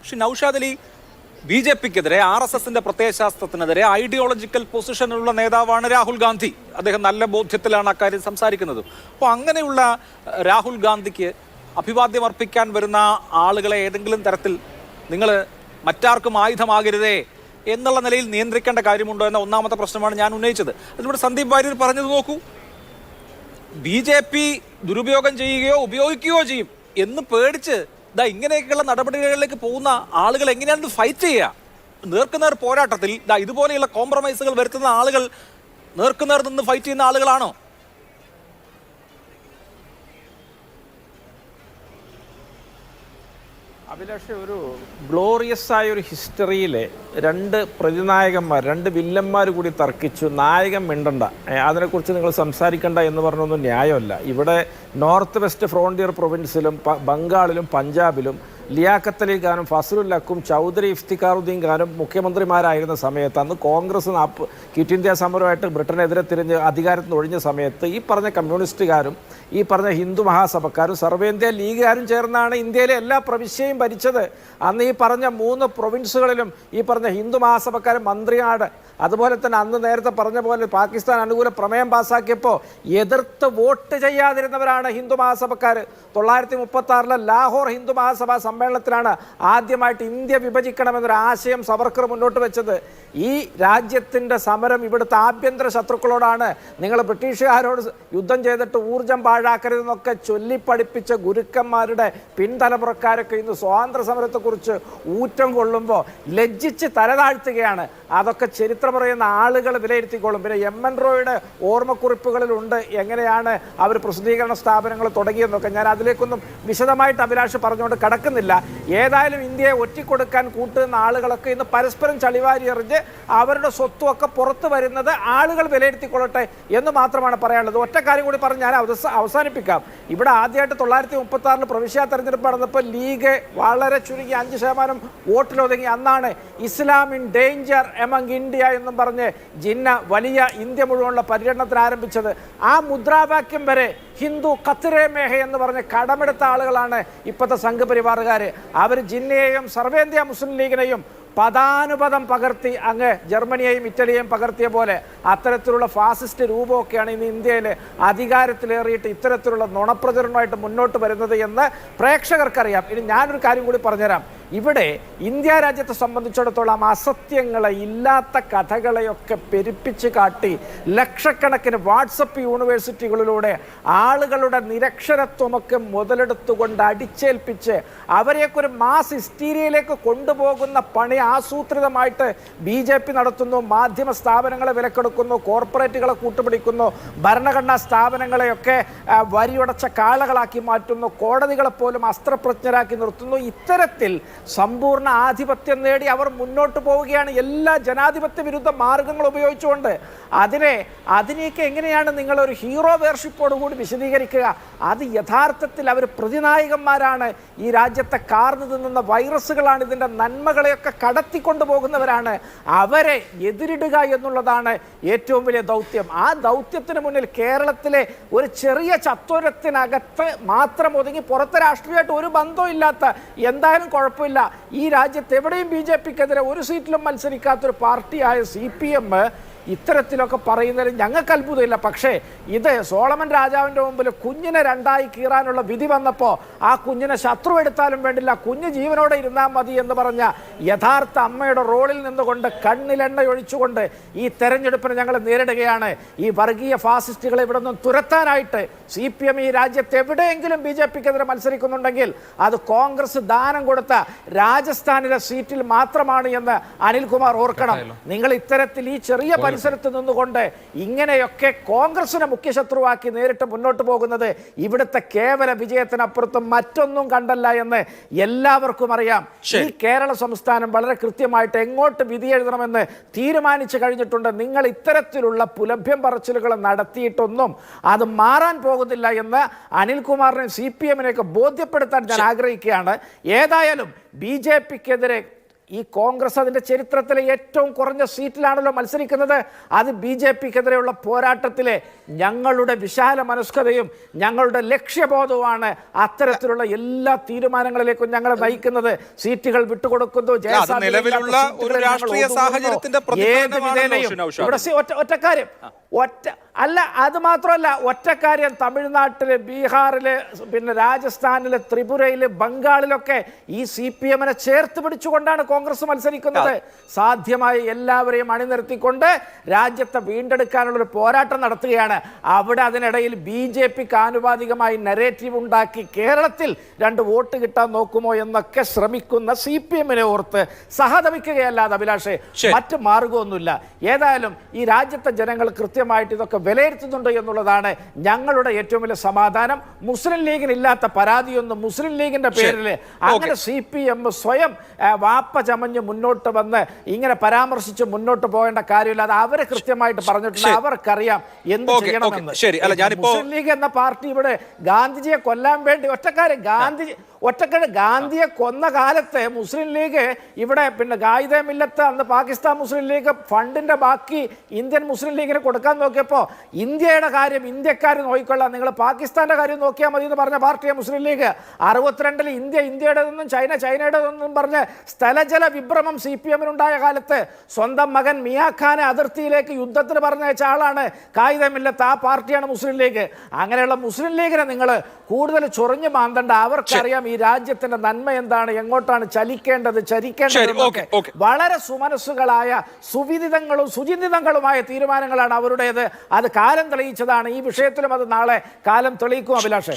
പക്ഷെ നൗഷാദ് അലി BJP-ക്കെതിരെ RSSന്റെ പ്രത്യയശാസ്ത്രത്തിനെതിരെ ഐഡിയോളജിക്കൽ പൊസിഷനിലുള്ള നേതാവാണ് രാഹുൽ ഗാന്ധി. അദ്ദേഹം നല്ല ബോധ്യത്തിലാണ് അക്കാര്യം സംസാരിക്കുന്നത്. അപ്പോൾ അങ്ങനെയുള്ള രാഹുൽ ഗാന്ധിക്ക് അഭിവാദ്യം അർപ്പിക്കാൻ വരുന്ന ആളുകളെ ഏതെങ്കിലും തരത്തിൽ നിങ്ങൾ മറ്റാർക്കും ആയുധമാകരുതേ എന്നുള്ള നിലയിൽ നിയന്ത്രിക്കേണ്ട കാര്യമുണ്ടോ എന്ന ഒന്നാമത്തെ പ്രശ്നമാണ് ഞാൻ ഉന്നയിച്ചത്. അതിലൂടെ സന്ദീപ് വാര്യർ പറഞ്ഞത് നോക്കൂ, BJP ദുരുപയോഗം ചെയ്യുകയോ ഉപയോഗിക്കുകയോ ചെയ്യും എന്ന് പേടിച്ച് ഇങ്ങനെയൊക്കെയുള്ള നടപടികളിലേക്ക് പോകുന്ന ആളുകൾ എങ്ങനെയാണ് ഫൈറ്റ് ചെയ്യുക? നേർക്കുനേർ പോരാട്ടത്തിൽ ഇതുപോലെയുള്ള കോംപ്രമൈസുകൾ വരുത്തുന്ന ആളുകൾ നേർക്കുനേർ നിന്ന് ഫൈറ്റ് ചെയ്യുന്ന ആളുകളാണോ? അഭിലാഷ്, ഒരു ഗ്ലോറിയസ് ആയ ഒരു ഹിസ്റ്ററിയിലെ രണ്ട് പ്രതിനായകന്മാർ, രണ്ട് വില്ലന്മാർ കൂടി തർക്കിച്ചു, നായകൻ മിണ്ടണ്ട, അതിനെക്കുറിച്ച് നിങ്ങൾ സംസാരിക്കണ്ട എന്ന് പറഞ്ഞൊന്നും ന്യായമല്ല. ഇവിടെ നോർത്ത് വെസ്റ്റ് ഫ്രോണ്ടിയർ പ്രൊവിൻസിലും ബംഗാളിലും പഞ്ചാബിലും ലിയാഖത്ത് അലി ഖാനും ഫസലുൽ ഹക്കും ചൗധരി ഇഫ്തിഖാറുദ്ദീൻ ഖാനും മുഖ്യമന്ത്രിമാരായിരുന്ന സമയത്ത്, അന്ന് കോൺഗ്രസ് ക്വിറ്റ് ഇന്ത്യ സമരമായിട്ട് ബ്രിട്ടനെതിരെ തിരിഞ്ഞ് അധികാരത്തിൽ നിന്ന് ഒഴിഞ്ഞ സമയത്ത് ഈ പറഞ്ഞ കമ്മ്യൂണിസ്റ്റുകാരും ഈ പറഞ്ഞ ഹിന്ദു മഹാസഭക്കാരും സർവേന്ത്യ ലീഗുകാരും ചേർന്നാണ് ഇന്ത്യയിലെ എല്ലാ പ്രവിശ്യയും ഭരിച്ചത്. അന്ന് ഈ പറഞ്ഞ 3 പ്രൊവിൻസുകളിലും ഈ പറഞ്ഞ ഹിന്ദു മഹാസഭക്കാരും മന്ത്രിയാണ്. അതുപോലെ തന്നെ അന്ന് നേരത്തെ പറഞ്ഞ പോലെ പാകിസ്ഥാൻ അനുകൂല പ്രമേയം പാസ്സാക്കിയപ്പോൾ എതിർത്ത് വോട്ട് ചെയ്യാതിരുന്നവരാണ് ഹിന്ദു മഹാസഭക്കാർ. 1936 ലാഹോർ ഹിന്ദു മഹാസഭാ സമ്മേളനത്തിലാണ് ആദ്യമായിട്ട് ഇന്ത്യ വിഭജിക്കണമെന്നൊരു ആശയം സവർക്കർ മുന്നോട്ട് വെച്ചത്. ഈ രാജ്യത്തിൻ്റെ സമരം ഇവിടുത്തെ ആഭ്യന്തര ശത്രുക്കളോടാണ്. നിങ്ങൾ ബ്രിട്ടീഷുകാരോട് യുദ്ധം ചെയ്തിട്ട് ഊർജം പാഴാക്കരുതെന്നൊക്കെ ചൊല്ലിപ്പഠിപ്പിച്ച ഗുരുക്കന്മാരുടെ പിൻതലമുറക്കാരൊക്കെ ഇന്ന് സ്വാതന്ത്ര്യ സമരത്തെക്കുറിച്ച് ഊറ്റം കൊള്ളുമ്പോൾ ലജ്ജിച്ച് തലതാഴ്ത്തുകയാണ്. അതൊക്കെ ചരിത്രം പറയുന്ന ആളുകൾ വിലയിരുത്തിക്കോളും. പിന്നെ MN റോയുടെ ഓർമ്മക്കുറിപ്പുകളിലുണ്ട് എങ്ങനെയാണ് അവർ പ്രസിദ്ധീകരണ സ്ഥാപനങ്ങൾ തുടങ്ങിയെന്നൊക്കെ. ഞാൻ അതിലേക്കൊന്നും വിശദമായിട്ട് അഭിലാഷ് പറഞ്ഞുകൊണ്ട് കടക്കുന്നില്ല. ഏതായാലും ഇന്ത്യയെ ഒറ്റിക്കൊടുക്കാൻ കൂട്ടുന്ന ആളുകളൊക്കെ ഇന്ന് പരസ്പരം ചളിവാരി എറിഞ്ഞ് അവരുടെ സ്വത്തുമൊക്കെ പുറത്തു വരുന്നത് ആളുകൾ വിലയിരുത്തിക്കൊള്ളട്ടെ എന്ന് മാത്രമാണ് പറയാനുള്ളത്. ഒറ്റ കാര്യം കൂടി പറഞ്ഞ് ഞാൻ അവസാനിപ്പിക്കാം. ഇവിടെ ആദ്യമായിട്ട് 1936 പ്രവിശ്യ തെരഞ്ഞെടുപ്പ് നടന്നപ്പോൾ ലീഗ് വളരെ ചുരുങ്ങി 5% വോട്ടിലൊതുങ്ങി. അന്നാണ് ഇസ്ലാം ഇൻ ഡേഞ്ചർ എമംഗ് ഇന്ത്യ എന്നും പറഞ്ഞ് ജിന്ന വലിയ ഇന്ത്യ മുഴുവനുള്ള പര്യടനത്തിന് ആരംഭിച്ചത്. ആ മുദ്രാവാക്യം വരെ ഹിന്ദു ഖത്രെ മേഹ എന്ന് പറഞ്ഞ് കടമെടുത്ത ആളുകളാണ് ഇപ്പോഴത്തെ സംഘപരിവാറുകാർ. അവർ ജിന്നയെയും സർവേന്ത്യ മുസ്ലിം ലീഗിനെയും പദാനുപദം പകർത്തി അങ്ങ് ജർമ്മനിയെയും ഇറ്റലിയെയും പകർത്തിയ പോലെ അത്തരത്തിലുള്ള ഫാസിസ്റ്റ് രൂപമൊക്കെയാണ് ഇന്ന് ഇന്ത്യയിൽ അധികാരത്തിലേറിയിട്ട് ഇത്തരത്തിലുള്ള നുണപ്രചരണമായിട്ട് മുന്നോട്ട് വരുന്നത് എന്ന് പ്രേക്ഷകർക്കറിയാം. ഇനി ഞാനൊരു കാര്യം കൂടി പറഞ്ഞുതരാം. ഇവിടെ ഇന്ത്യ രാജ്യത്തെ സംബന്ധിച്ചിടത്തോളം അസത്യങ്ങളെ, ഇല്ലാത്ത കഥകളെയൊക്കെ പെരുപ്പിച്ച് കാട്ടി ലക്ഷക്കണക്കിന് വാട്സപ്പ് യൂണിവേഴ്സിറ്റികളിലൂടെ ആളുകളുടെ നിരക്ഷരത്വമൊക്കെ മുതലെടുത്തുകൊണ്ട് അടിച്ചേൽപ്പിച്ച് അവരെയൊക്കെ ഒരു മാസ് ഹിസ്റ്റീരിയയിലേക്ക് കൊണ്ടുപോകുന്ന പണി ആസൂത്രിതമായിട്ട് BJP നടത്തുന്നു. മാധ്യമ സ്ഥാപനങ്ങളെ വിലക്കെടുക്കുന്നു, കോർപ്പറേറ്റുകളെ കൂട്ടുപിടിക്കുന്നു, ഭരണഘടനാ സ്ഥാപനങ്ങളെയൊക്കെ വരിയുടച്ച കാളകളാക്കി മാറ്റുന്നു, കോടതികളെപ്പോലും അസ്ത്രപ്രജ്ഞരാക്കി നിർത്തുന്നു. ഇത്തരത്തിൽ സമ്പൂർണ്ണ ആധിപത്യം നേടി അവർ മുന്നോട്ട് പോവുകയാണ് എല്ലാ ജനാധിപത്യ വിരുദ്ധ മാർഗങ്ങൾ ഉപയോഗിച്ചുകൊണ്ട്. അതിനെയൊക്കെ എങ്ങനെയാണ് നിങ്ങളൊരു ഹീറോ വേർഷിപ്പോടുകൂടി വിശദീകരിക്കുക? അത് യഥാർത്ഥത്തിൽ അവർ പ്രതിനായകന്മാരാണ്. ഈ രാജ്യത്തെ കാർന്നു തിന്നുന്ന വൈറസുകളാണ്. ഇതിൻ്റെ നന്മകളെയൊക്കെ കടത്തിക്കൊണ്ടു പോകുന്നവരാണ്. അവരെ എതിരിടുക എന്നുള്ളതാണ് ഏറ്റവും വലിയ ദൗത്യം. ആ ദൗത്യത്തിന് മുന്നിൽ കേരളത്തിലെ ഒരു ചെറിയ ചത്വരത്തിനകത്ത് മാത്രം ഒതുങ്ങി പുറത്തെ രാഷ്ട്രീയമായിട്ട് ഒരു ബന്ധവും ഇല്ലാത്ത, എന്തായാലും കുഴപ്പമില്ല, ഈ രാജ്യത്ത് എവിടെയും BJP-ക്കെതിരെ ഒരു സീറ്റിലും മത്സരിക്കാത്തൊരു പാർട്ടിയായ CPM ഇത്തരത്തിലൊക്കെ പറയുന്നതിൽ ഞങ്ങൾക്ക് അത്ഭുതമില്ല. പക്ഷേ ഇത് സോളമൻ രാജാവിൻ്റെ മുമ്പിൽ കുഞ്ഞിനെ രണ്ടായി കീറാനുള്ള വിധി വന്നപ്പോൾ ആ കുഞ്ഞിനെ ശത്രു എടുത്താലും വേണ്ടില്ല, കുഞ്ഞ് ജീവനോടെ ഇരുന്നാൽ മതി എന്ന് പറഞ്ഞ യഥാർത്ഥ അമ്മയുടെ റോളിൽ നിന്നുകൊണ്ട് കണ്ണിലെണ്ണ ഒഴിച്ചുകൊണ്ട് ഈ തെരഞ്ഞെടുപ്പിനെ ഞങ്ങൾ നേരിടുകയാണ്. ഈ വർഗീയ ഫാസിസ്റ്റുകളെ ഇവിടെ നിന്നും തുരത്താനായിട്ട് CPM ഈ രാജ്യത്ത് എവിടെയെങ്കിലും BJP-ക്കെതിരെ മത്സരിക്കുന്നുണ്ടെങ്കിൽ അത് കോൺഗ്രസ് ദാനം കൊടുത്ത രാജസ്ഥാനിലെ സീറ്റിൽ മാത്രമാണ് എന്ന് അനിൽകുമാർ ഓർക്കണം. നിങ്ങൾ ഇത്തരത്തിൽ ഈ ചെറിയ പരിസരത്ത് നിന്നുകൊണ്ട് ഇങ്ങനെയൊക്കെ കോൺഗ്രസിനെ മുഖ്യശത്രുവാക്കി നേരിട്ട് മുന്നോട്ട് പോകുന്നത് ഇവിടുത്തെ കേവല വിജയത്തിനപ്പുറത്തും മറ്റൊന്നും കണ്ടല്ല എന്ന് എല്ലാവർക്കും അറിയാം. ഈ കേരള സംസ്ഥാനം വളരെ കൃത്യമായിട്ട് എങ്ങോട്ട് വിധി എഴുതണമെന്ന് തീരുമാനിച്ചു കഴിഞ്ഞിട്ടുണ്ട്. നിങ്ങൾ ഇത്തരത്തിലുള്ള പുലഭ്യം പറച്ചിലുകൾ നടത്തിയിട്ടൊന്നും അത് മാറാൻ പോകുന്നില്ല എന്ന് അനിൽകുമാറിനെ CPM-നെയൊക്കെ ബോധ്യപ്പെടുത്താൻ ഞാൻ ആഗ്രഹിക്കുകയാണ്. ഏതായാലും BJP-ക്കെതിരെ ഈ കോൺഗ്രസ് അതിൻ്റെ ചരിത്രത്തിലെ ഏറ്റവും കുറഞ്ഞ സീറ്റിലാണല്ലോ മത്സരിക്കുന്നത്. അത് BJPക്കെതിരെയുള്ള പോരാട്ടത്തിലെ ഞങ്ങളുടെ വിശാല മനസ്കതയും ഞങ്ങളുടെ ലക്ഷ്യബോധവുമാണ് അത്തരത്തിലുള്ള എല്ലാ തീരുമാനങ്ങളിലേക്കും ഞങ്ങളെ നയിക്കുന്നത്. സീറ്റുകൾ വിട്ടുകൊടുക്കുന്നു, നിലവിലുള്ള ഒരു രാഷ്ട്രീയ സാഹചര്യത്തിന്റെ ഒറ്റക്കാര്യം അല്ല. അത് മാത്രമല്ല, ഒറ്റക്കാര്യം തമിഴ്നാട്ടില്, ബീഹാറില്, പിന്നെ രാജസ്ഥാനില്, ത്രിപുരയില്, ബംഗാളിലൊക്കെ ഈ CPM-നെ ചേർത്ത് പിടിച്ചുകൊണ്ടാണ് കോൺഗ്രസ് മത്സരിക്കുന്നത്. സാധ്യമായ എല്ലാവരെയും അണിനിരത്തിക്കൊണ്ട് രാജ്യത്തെ വീണ്ടെടുക്കാനുള്ളൊരു പോരാട്ടം നടത്തുകയാണ്. അവിടെ അതിനിടയിൽ BJPക്ക് ആനുപാതികമായി നരേറ്റീവ് ഉണ്ടാക്കി കേരളത്തിൽ 2 വോട്ട് കിട്ടാൻ നോക്കുമോ എന്നൊക്കെ ശ്രമിക്കുന്ന CPM-നെ ഓർത്ത് സഹതപിക്കുകയല്ലാതെ അഭിലാഷേ മറ്റ് മാർഗമൊന്നുമില്ല. ഏതായാലും ഈ രാജ്യത്തെ ജനങ്ങൾ കൃത്യമായിട്ട് ഇതൊക്കെ വിലയിരുത്തുന്നുണ്ട് എന്നുള്ളതാണ് ഞങ്ങളുടെ ഏറ്റവും വലിയ സമാധാനം. മുസ്ലിം ലീഗിന് ഇല്ലാത്ത പരാതിയൊന്നും മുസ്ലിം ലീഗിന്റെ പേരിൽ അങ്ങനെ CPM സ്വയം വാപ്പ ചമഞ്ഞ് മുന്നോട്ട് വന്ന് ഇങ്ങനെ പരാമർശിച്ച് മുന്നോട്ട് പോകേണ്ട കാര്യമില്ല. അത് അവരെ കൃത്യമായിട്ട് പറഞ്ഞിട്ടുണ്ട്. അവർക്കറിയാം എന്ത് ചെയ്യണമെന്ന്. മുസ്ലിം ലീഗ് എന്ന പാർട്ടി ഇവിടെ ഗാന്ധിജിയെ കൊല്ലാൻ വേണ്ടി ഗാന്ധിയെ കൊന്ന കാലത്ത് മുസ്ലിം ലീഗ് ഇവിടെ പിന്നെ ഗായിദെ മില്ലത്ത് അന്ന് പാകിസ്ഥാൻ മുസ്ലിം ലീഗ് ഫണ്ടിന്റെ ബാക്കി ഇന്ത്യൻ മുസ്ലിം ലീഗിന് കൊടുക്കാൻ നോക്കിയപ്പോൾ ഇന്ത്യയുടെ കാര്യം ഇന്ത്യക്കാർ നോക്കിക്കൊള്ളാം, നിങ്ങൾ പാകിസ്ഥാന്റെ കാര്യം നോക്കിയാൽ മതി എന്ന് പറഞ്ഞ പാർട്ടിയാണ് മുസ്ലിം ലീഗ്. 62-ൽ ഇന്ത്യയുടേതെന്നും ചൈനയുടേതെന്നും പറഞ്ഞ് സ്ഥലജല വിഭ്രമം CPM-നുണ്ടായ കാലത്ത് സ്വന്തം മകൻ മിയാഖാനെ അതിർത്തിയിലേക്ക് യുദ്ധത്തിന് പറഞ്ഞയച്ച ആളാണ് ഗായിദെ മില്ലത്ത്. ആ പാർട്ടിയാണ് മുസ്ലിം ലീഗ്. അങ്ങനെയുള്ള മുസ്ലിം ലീഗിനെ നിങ്ങൾ കൂടുതൽ ചൊറിഞ്ഞു മാന്തണ്ട. അവർക്കറിയാം ഈ രാജ്യത്തിന്റെ നന്മ എന്താണ്, എങ്ങോട്ടാണ് ചലിക്കേണ്ടത്, ചരിക്കേണ്ടത്. വളരെ സുമനസ്സുകളായ സുവിദിതങ്ങളും സുചിന്തിതങ്ങളുമായ തീരുമാനങ്ങളാണ് അവരുടേത്. അത് കാലം തെളിയിച്ചതാണ്. ഈ വിഷയത്തിലും അത് നാളെ കാലം തെളിയിക്കും അഭിലാഷ്.